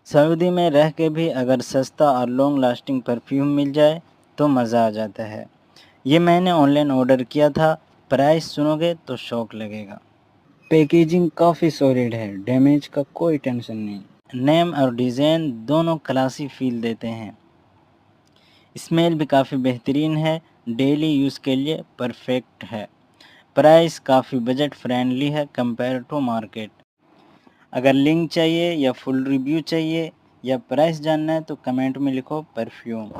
Saudi में रह के भी अगर सस्ता और लॉन्ग लास्टिंग परफ्यूम मिल जाए तो मज़ा आ जाता है। ये मैंने ऑनलाइन ऑर्डर किया था, प्राइस सुनोगे तो शौक लगेगा। पैकेजिंग काफ़ी सॉलिड है, डैमेज का कोई टेंशन नहीं। नेम और डिज़ाइन दोनों क्लासी फील देते हैं। स्मेल भी काफ़ी बेहतरीन है, डेली यूज़ के लिए परफेक्ट है। प्राइस काफ़ी बजट फ्रेंडली है कंपेयर टू मार्केट। अगर लिंक चाहिए या फुल रिव्यू चाहिए या प्राइस जानना है तो कमेंट में लिखो परफ्यूम।